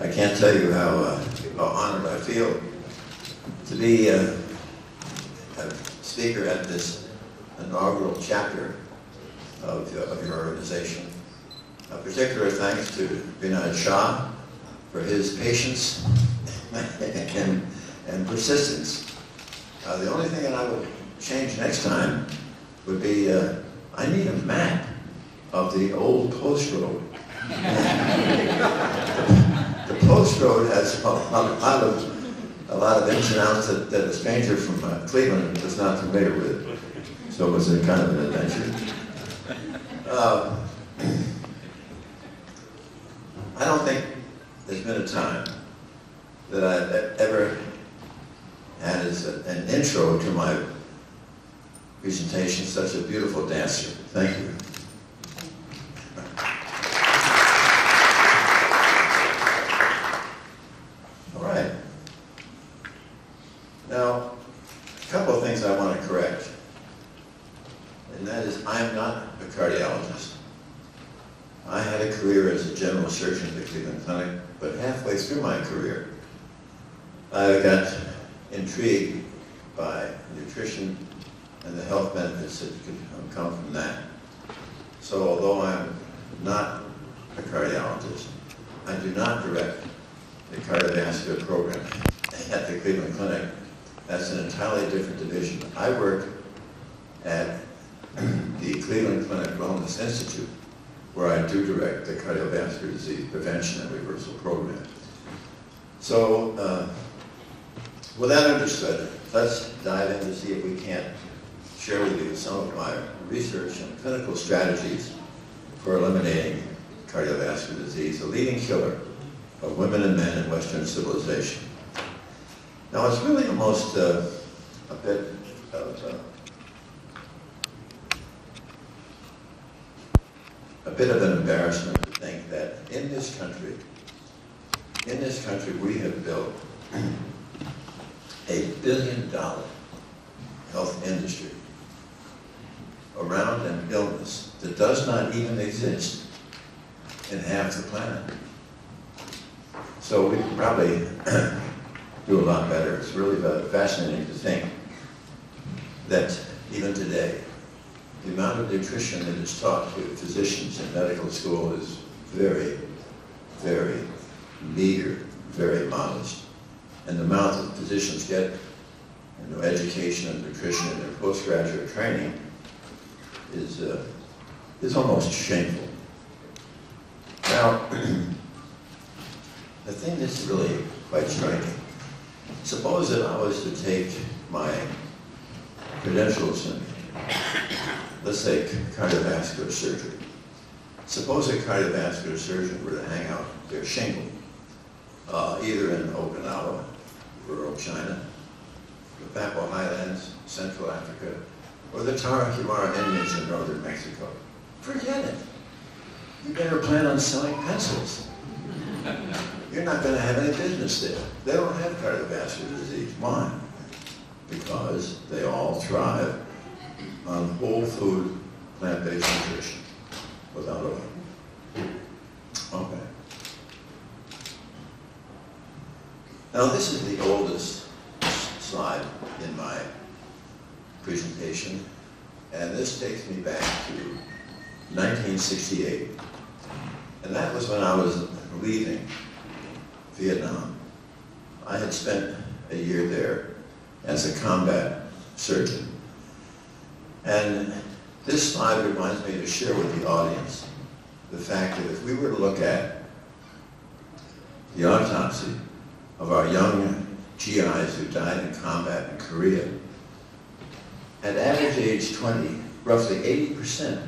I can't tell you how honored I feel to be a speaker at this inaugural chapter of your organization. A particular thanks to Vinod Shah for his patience and persistence. The only thing that I would change next time would be I need a map of the old post road. The post road has a lot of ins and outs that a stranger from Cleveland was not familiar with. So it was a kind of an adventure. I don't think there's been a time that I've ever had as an intro to my presentation such a beautiful dancer. Thank you. All right. Now, a couple of things I want to correct. And that is, I'm not a cardiologist. I had a career as a general surgeon at the Cleveland Clinic, but halfway through my career, I got intrigued by nutrition and the health benefits that could come from that. So although I'm not a cardiologist, I do not direct the cardiovascular program at the Cleveland Clinic. That's an entirely different division. I work at the Cleveland Clinic Wellness Institute, where I do direct the cardiovascular disease prevention and reversal program. So, with that understood, let's dive in to see if we can't share with you some of my research and clinical strategies for eliminating cardiovascular disease, a leading killer of women and men in Western civilization. Now, it's really almost a bit of an embarrassment to think that in this country we have built $1 billion health industry around an illness that does not even exist in half the planet. So we can probably do a lot better. It's really fascinating to think that even today, the amount of nutrition that is taught to physicians in medical school is very, very meager, very modest. And the amount that physicians get in education and nutrition in their postgraduate training is almost shameful. Now, the thing that's really quite striking, suppose that I was to take my credentials in, let's say, cardiovascular surgery. Suppose a cardiovascular surgeon were to hang out their shingle, either in Okinawa, rural China, the Papua Highlands, Central Africa, or the Tarahumara Indians in northern Mexico. Forget it. You better plan on selling pencils. You're not going to have any business there. They don't have cardiovascular disease. Why? Because they all thrive on whole food, plant-based nutrition, without oil. Okay. Now this is the oldest slide in my presentation, and this takes me back to 1968. And that was when I was leaving Vietnam. I had spent a year there as a combat surgeon. And this slide reminds me to share with the audience the fact that if we were to look at the autopsy of our young GIs who died in combat in Korea, at average age 20, roughly 80%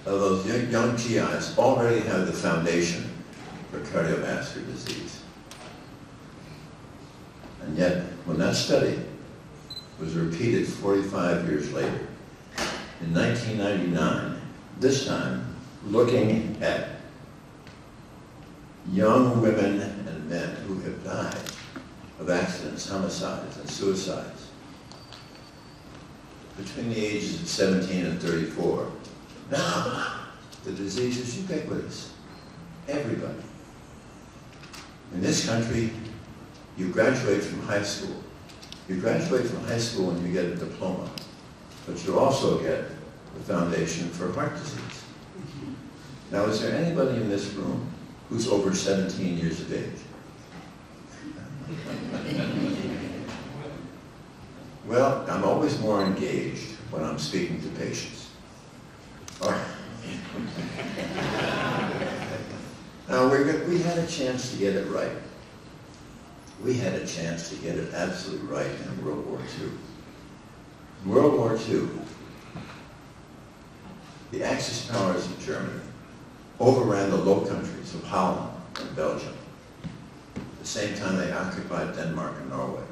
of those young GIs already have the foundation for cardiovascular disease. And yet, when that study was repeated 45 years later, in 1999, this time looking at young women and men who have died of accidents, homicides, and suicides between the ages of 17 and 34. Now, the disease is ubiquitous. Everybody. In this country, you graduate from high school. You graduate from high school and you get a diploma, but you also get the foundation for heart disease. Now, is there anybody in this room who's over 17 years of age? Well, I'm always more engaged when I'm speaking to patients. All right. Now, we had a chance to get it right. We had a chance to get it absolutely right in World War II. In World War II, the Axis powers of Germany overran the Low Countries of Holland and Belgium. At the same time, they occupied Denmark and Norway.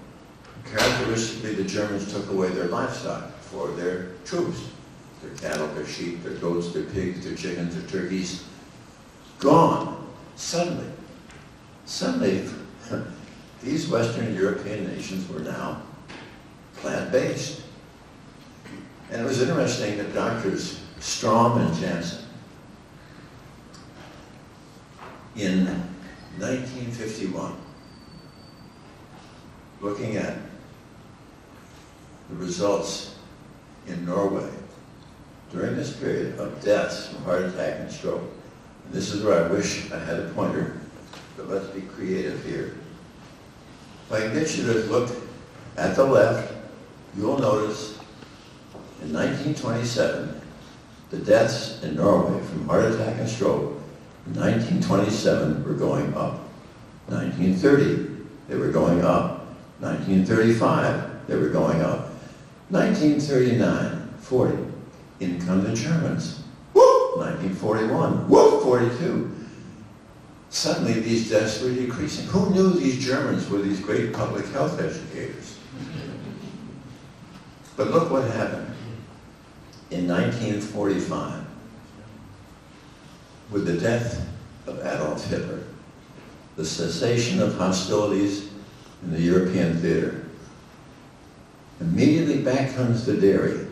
Characteristically, the Germans took away their livestock for their troops. Their cattle, their sheep, their goats, their pigs, their chickens, their turkeys. Gone. Suddenly, these Western European nations were now plant-based. And it was interesting that Doctors Strom and Jansen, in 1951, looking at the results in Norway during this period of deaths from heart attack and stroke. And this is where I wish I had a pointer, but let's be creative here. If I can get you to look at the left, you'll notice in 1927, the deaths in Norway from heart attack and stroke in 1927 were going up. 1930, they were going up. 1935, they were going up. 1939, 40, in come the Germans. Whoop! 1941, whoop! 42. Suddenly these deaths were decreasing. Who knew these Germans were these great public health educators? But look what happened in 1945 with the death of Adolf Hitler, the cessation of hostilities in the European theater. Immediately back comes the dairy,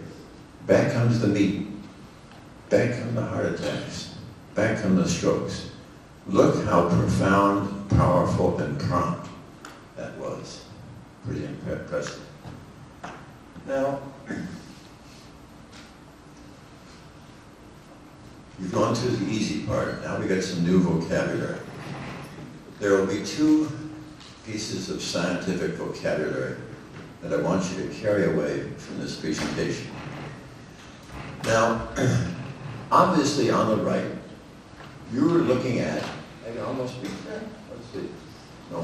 back comes the meat, back come the heart attacks, back come the strokes. Look how profound, powerful, and prompt that was. Pretty impressive. Now, you've gone through the easy part. Now we got some new vocabulary. There will be two pieces of scientific vocabulary that I want you to carry away from this presentation. Now, obviously on the right, you were looking at, I can almost be there, let's see, no,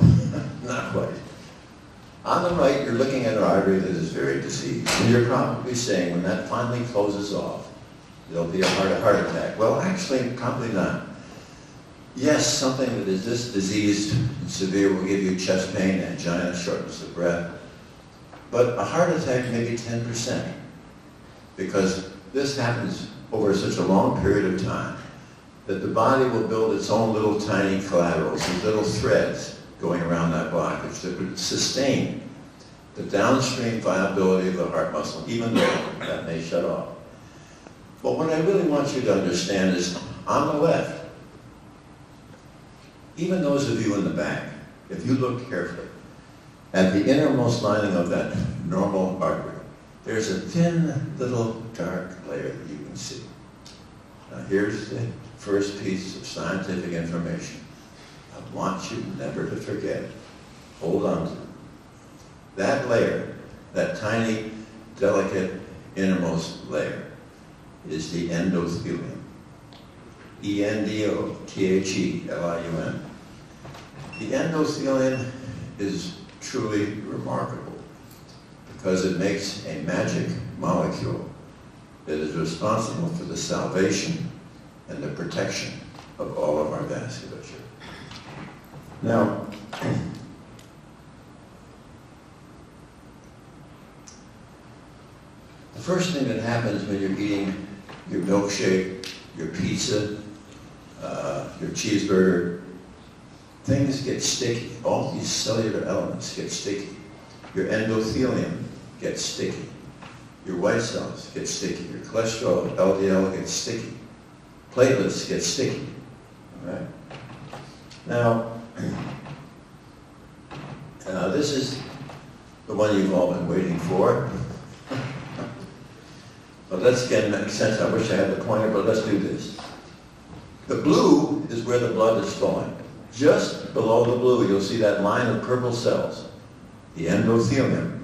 not quite. On the right, you're looking at an artery that is very diseased, and you're probably saying when that finally closes off, there'll be a heart attack. Well, actually, probably not. Yes, something that is this diseased and severe will give you chest pain, angina, shortness of breath, but a heart attack may be 10%, because this happens over such a long period of time that the body will build its own little tiny collaterals, these little threads going around that blockage that would sustain the downstream viability of the heart muscle, even though that may shut off. But what I really want you to understand is, on the left, even those of you in the back, if you look carefully, at the innermost lining of that normal artery, there's a thin little dark layer that you can see. Now here's the first piece of scientific information. I want you never to forget. Hold on to it. That layer, that tiny, delicate, innermost layer, is the endothelium. E-N-D-O-T-H-E-L-I-U-M. The endothelium is truly remarkable because it makes a magic molecule that is responsible for the salvation and the protection of all of our vasculature. Now, the first thing that happens when you're eating your milkshake, your pizza, your cheeseburger, things get sticky. All these cellular elements get sticky. Your endothelium gets sticky. Your white cells get sticky. Your cholesterol, LDL, gets sticky. Platelets get sticky. All right? Now, this is the one you've all been waiting for. But let's again make sense. I wish I had the pointer, but let's do this. The blue is where the blood is flowing. Just below the blue, you'll see that line of purple cells, the endothelium.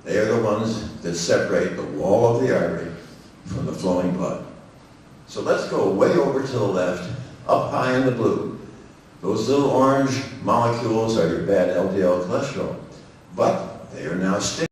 They are the ones that separate the wall of the artery from the flowing blood. So let's go way over to the left, up high in the blue. Those little orange molecules are your bad LDL cholesterol, but they are now stimulated.